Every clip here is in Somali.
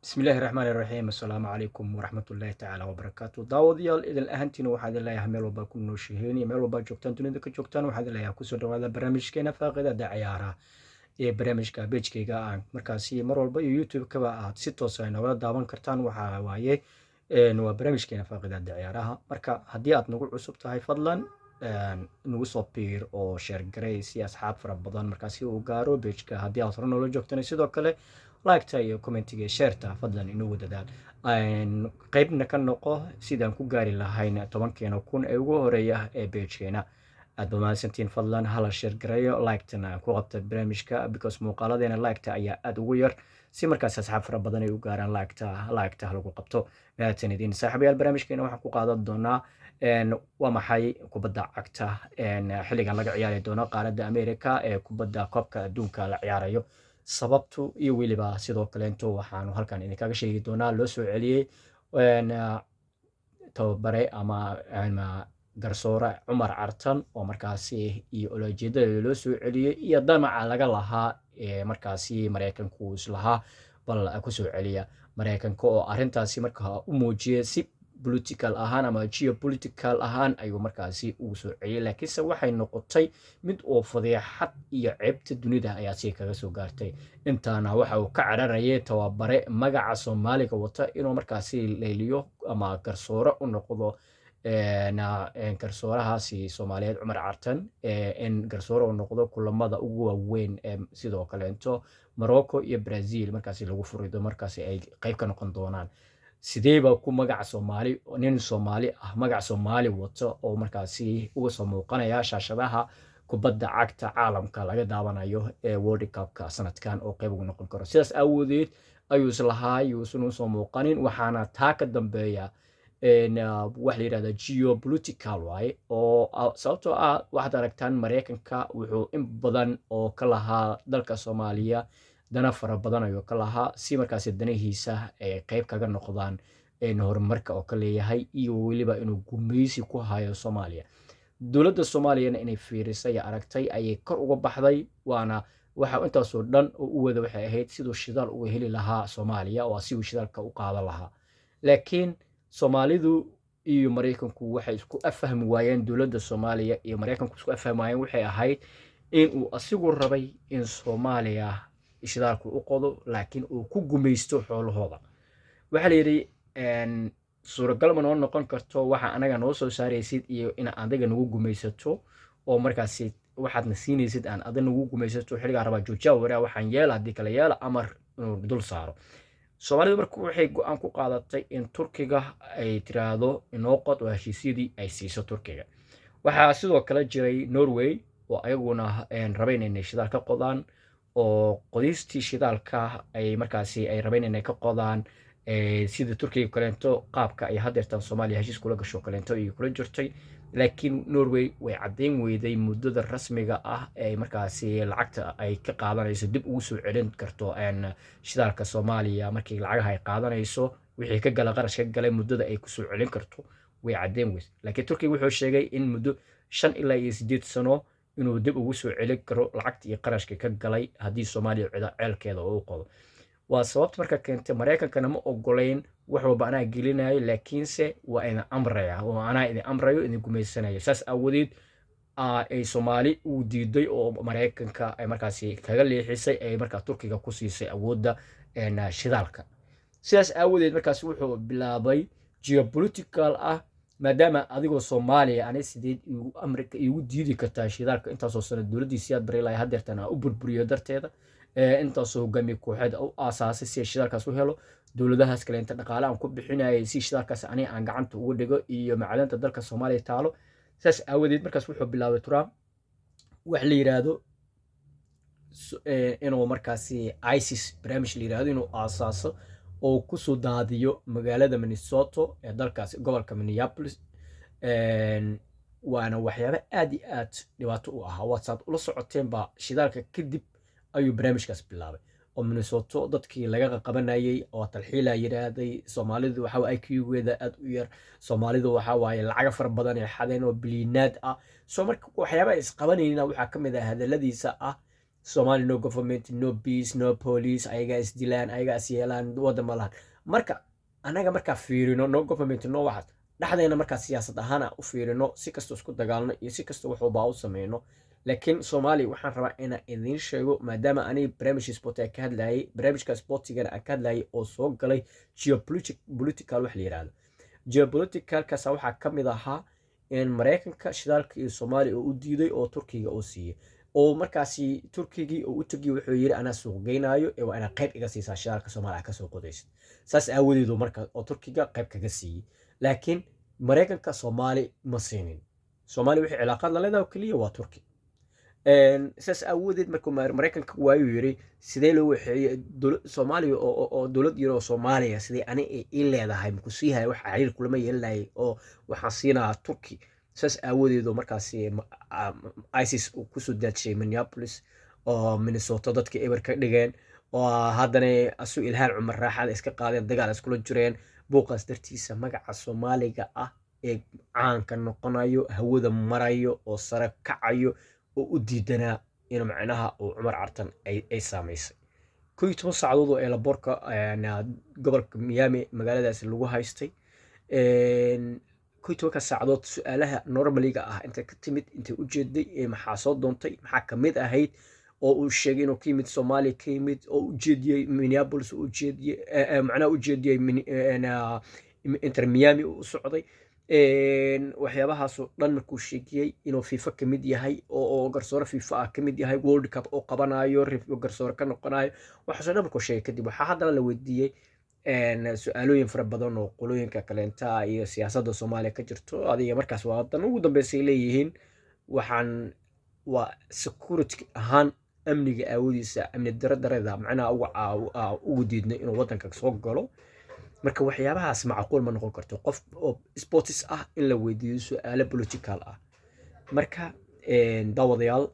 بسم الله الرحمن الرحيم السلام عليكم ورحمة الله تعالى وبركاته داوديال إذن أهنتين waxaad ilahay meel walba ku nooshihiin iyo meel walba joogtaan dunida ka joogtaan waxaad ilahay ku soo dhawaada barnaamijkeena faaqidada ciyaaraha ee barnaamijka page-kayga aan markaasi mar walba iyo YouTube-kaba aad si toos ah nooga daawan kartaan waxa waaye waa barnaamijkeena faaqidada ciyaaraha marka haddii aad nagu cusub tahay fadlan nagu soo biir oo share garay si asxaab fara badan markaasi uu gaaro page-ka haddii aad hore noola joogtana sidoo kale like-ta iyo commentiga share-ta fadlan inuu dadaal qaybna ka noqo sidaan ku gaari lahayn 10,000 kun ee ugu horeeya ee page-keena aad mahadsantiin fadlan hala share gareeyo like-tana ku qabta barnaamijka because muuqaaladeena like-ta ayaa aad ugu yar si markaas asxaab fara badan ay u gaaraan like-ta lagu qabto mahadsanidin saaxiibayaal barnaamijkeena waxaan ku qaadan doonaa waa maxay kubadda cagta xilligan laga ciyaari doono qaaradda America ee kubadda koobka adduunka la ciyaarayo sababtu iyo weliba sidoo kaleento waxaanu halkan idinkaga sheegi doonaa loo soo celiyey tababare ama garsoore Cumar Cartan oo markaasi iyo ulajeedada loo soo celiyey iyo damaca laga lahaa markaasi Mareykanku islahaa bal ku soo celiya Mareykanka oo arintaasi markaa u muujiyay si political ahaan ama geopolitical ahaan ayuu markaasi ugu soo celiyay laakiinse waxay noqotay mid oo fadeexad iyo ceebta dunida ayaa si kaga soo gaartay intaana waxa uu ka cararayay tababare magaca Soomaaliga wata inuu markaasi leeliyo ama garsoore u noqdo garsoorahaasi Soomaaliyeed Cumar Cartan in garsoore u noqdo kulamada ugu waaweyn sidoo kaleento Morocco iyo Brazil markaasi lagu furido markaasi ay qayb ka noqon doonaan sideeba ku magaca Soomaali nin Soomaali ah magaca Soomaali wato oo markaasi uga soo muuqanaya shaashadaha kubadda cagta caalamka laga daawanayo ee World Cup-ka sanadkan oo qayb uga noqon karo sidaas awoodeed ayuu islahay uu soo muuqanin waxaana taa ka dambeeya wax la yiraahdo geopolitical way oo sababtoo ah waxaad aragtaan Mareykanka wuxuu in badan oo ka lahaa dalka Soomaaliya dana fara badan ayuu ka lahaa si markaasi danahiisa ay qayb kaga noqdaan horumarka oo ka leeyahay iyo weliba inuu gumeysi ku hayo Soomaaliya dowladda Soomaaliyana inay fiirisay aragtay ayay kor uga baxday waana waxa intaas oo dhan oo u wada waxay ahayd sidoo shidaal uga heli lahaa Soomaaliya oo si uu shidaalka u qaadan lahaa laakiin Soomaalidu iyo Mareykanku waxay isku afahmi waayeen dowladda Soomaaliya iyo Mareykanku isku afahmayeen waxay ahayd in uu asigu rabay in Soomaaliya shidaalku u qodo laakiin uu ku gumeysto xoolahooda waxa la yiri suuragal ma noqon karto waxa anaga noo soo saaraysid iyo in adiga nagu gumeysato oo markaasi waxaad siinaysid aan adiga nagu gumeysato xilliga raba joojiya waraa waxaan yeelaa hadii kale yeela amar inuu dul saaro Soomaalidu markuu waxay go'aan ku qaadatay in Turkiga ay tiraahdo inoo qod waa heshiisyadii ay siiso Turkiga waxa sidoo kale jiray Norway oo ayaguna rabeen inay shidaal ka qodaan oo qodistii shidaalka ay markaasi ay rabeen inay ka qodaan sida Turkiga kaleento qaabka ay hadeertan Soomaaliya heshiis kula gasho kaleento iyo kula jirtay laakiin Norway way cadeyn weyday muddada rasmiga ah ee markaasi lacagta ay ka qaadanayso dib ugu soo celin karto shidaalka Soomaaliya markii lacagaha ay qaadanayso wixii ka gala qarash ka galay muddada ay ku soo celin karto way cadeyn weys laakiin Turkiga wuxuu sheegay in muddo 5 ilaa 8 sano inuu dib ugu soo celin karo lacagta iyo qarashka ka galay hadii Soomaaliya ceelkeeda uu qodo waa sababta marka keentay Mareykankana ma ogoleyn wax walba anaa gelinayo laakiinse waa ina amraya oo anaa idin amrayo in gumeysanayo saas awoodeed ay Soomaali u diiday oo Mareykanka ay markaasi kaga leexisay ay markaa Turkiga ku siisay awoodda shidaalka sidaas awoodeed markaasi wuxuu bilaabay geopolitical ah maadaama adigoo Soomaaliya aanay sideed Amerika igu diidi kartaa shidaalka intaas oo sano dowladdiisa aad bareelay hadeertana u burburiyo darteeda intaas oo hogaamiye kooxeed u aasaasay si shidaalkaas u helo dowladahaas kale inta dhaqaale aan ku bixinayay si shidaalkaas aan gacanta ugu dhigo iyo macdanta dalka Soomaaliya taalo saas awoodeed markaas wuxuu bilaabay Trump wax la yiraahdo inuu markaasi ISIS barnaamij la yiraahdo inuu aasaaso oo ku soo daadiyo magaalada Minnesota ee dalkaas gobolka Minneapolis waana waxyaabo aad iyo aad dhibaato u ah WhatsApp ula socoteen ba shidaalka kadib ayuu barnaamijkaas bilaabay oo Minnesota dadkii laga qabanayay oo talxiila yiraahday Soomaalidu waxa ay IQ-geeda aad u yar Soomaalidu waxa waaye lacag far badan ee xadeen oo bilinaad ah soo marka waxyaabo is qabanayna waxa kamid ah hadaladiisa ah Somali no government, no peace, no police, ayaga is dilaan, ayaga is yeelaan waddan ma lahan. Marka anaga markaa fiirino no government no waxaas dhexdeena markaa siyaasad ahaan u fiirino si kasta isku dagaalno iyo si kasta wuxuuba u sameyno. laakiin Soomaali waxaan rabaa inaan idiin sheego maadaama aniga barnaamijka sport ka hadlayay barnaamijka sportigana aan ka hadlayay oo soo galay geopolitical wax la yiraahdo. geopolitical kaas waxaa ka mid ahaa in Mareykanka shidaalka iyo Soomaali uu u diiday oo Turkiga uu siiyay oo markaasi Turkigii uu u tagay wuxuu yiri ana suuq geynayo ee waa ina qayb iga siisaa shidaalka Soomaaliya ka soo qodaysid saas aawadeedu marka oo Turkiga qayb kaga siiyay laakiin Mareykanka Soomaali ma siinin. Soomaali wixii cilaaqad la leedahay kaliya waa Turki saas aawadeed markuu Mareykanka waayu yiri sidee loo waxeeyay Soomaaliya oo dawlad yar oo Soomaaliya sidee ani ay leedahay ku siihay wax xiriir kulama yeelanay oo waxa siinaa Turki saas aawadeedu markaasi ISIS uu ku soo daadshay Minneapolis oo Minnesota dadka eber ka dhigeen oo haddana asu Ilhaan Cumar raaxada iska qaadeen dagaal iskula jireen buuqaas dartiisa magaca Soomaaliga ah ee caanka noqonayo hawada marayo oo sare kacayo oo u diidanaa in macnaha oo Cumar Cartan ay saameysay 12 saacadood oo eelaboorka gobolka Miami magaaladaas lagu haystay 12 saacadood su'aalaha normaliga ah inta ka timid inta u jeeday ee maxaa soo doontay maxaa kamid ahayd oo uu sheegay inuu ka yimid Soomaaliya ka yimid oo u jeediyay Minneapolis u jeediyay macnaha u jeediyay inter Miami u socday waxyaabahaas oo dhan markuu sheegay inuu FIFA ka mid yahay oo garsoore FIFA ah ka mid yahay World Cup oo qabanayo garsoore ka noqonayo waxa soo markuu sheegay kadib waxa haddana la weydiiyay su'aalooyin fara badan oo qolooyinka kaleenta iyo siyaasadda Soomaaliya ka jirto adiga markaas waa wadan ugu dambeysay leeyihiin waxaan waa security ahaan amniga awoodiisa amni darada macnaha ugu diidnay inuu wadanka soo galo marka waxyaabahaas macquul ma noqon karto qof oo sports ah in la weydiiyo su'aalo political ah marka daawadayaal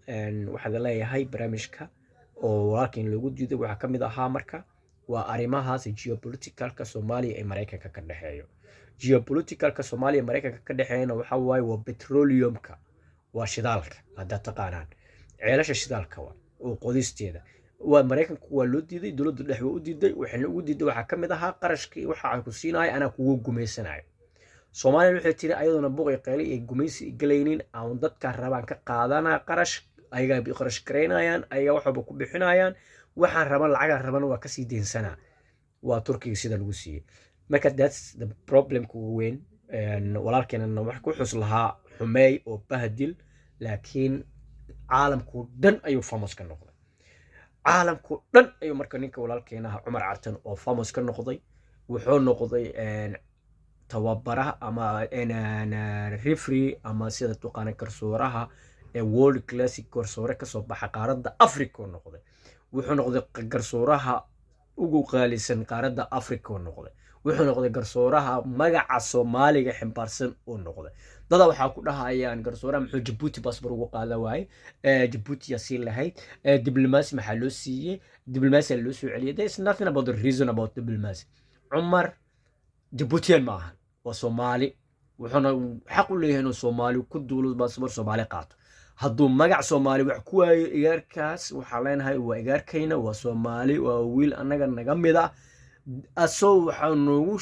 waxa la leeyahay barnaamijka oo walaalkeen lagu diiday waxa kamid ahaa marka waa arimahaas geopoliticalka Soomaaliya ee Mareykanka ka dhaxeeyo geopoliticalka Soomaaliya Mareykanka ka dhaxeeyna waxa waaye waa petroleumka waa shidaalka hada taqaanaan ceelasha shidaalka oo qodisteeda waa Mareykanku waa loo diiday dawladda dhexe u diiday waxayna ugu diiday waxa kamid ahaa qarashkii waxa ay ku siinaay ana kugu gumeysanayo Soomaaliya waxay tiri ayaduna buuqay qeylay ee gumeysi galaynin aan dadka rabaan ka qaadana qarash ayaga bi qarash kareynayaan ayaga waxba ku bixinayaan waxaan raban lacag raban waa ka sii deensana waa Turkiga sida lagu siiyay marka that's the problem ku weyn walaalkeenna wax ku xus lahaa xumay oo bahdil laakiin caalamku dhan ayuu famous ka noqday caalamku dhan ayuu marka ninka walaalkeenna Cumar Cartan oo famous ka noqday wuxuu noqday tababaraha ama referee ama sida tuqaan garsooraha ee World Classic garsoore ka soo baxa qaaradda Afrika noqday wuxuu noqday garsooraha ugu qaalisan qaaradda Afrika noqday wuxuu noqday garsooraha magaca Soomaaliga ximbaarsan oo noqday dada waxa ku dhahayaan garsooraha muxuu Djibouti passport ugu qaada waay Djibouti yasiin lahayd diblomacy maxaa loo siiyay diblomacy loo soo celiyay there is nothing about the reason about diplomacy Umar Djiboutian ma aha waa Soomaali wuxuuna xaq u leeyahay inuu Soomaali ku duulo passport Soomaali qaato hadduu magac Soomaali wax ku waayo iyaarkaas waxa leenahay waa iyaarkayna waa Soomaali waa wiil anaga naga mid ah asoo waxa noogu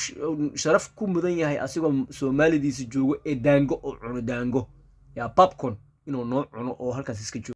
sharaf ku mudan yahay asigoo Soomaalidiisa joogo ee daango oo cuno daango ya popcorn inuu noo cuno oo halkaas iska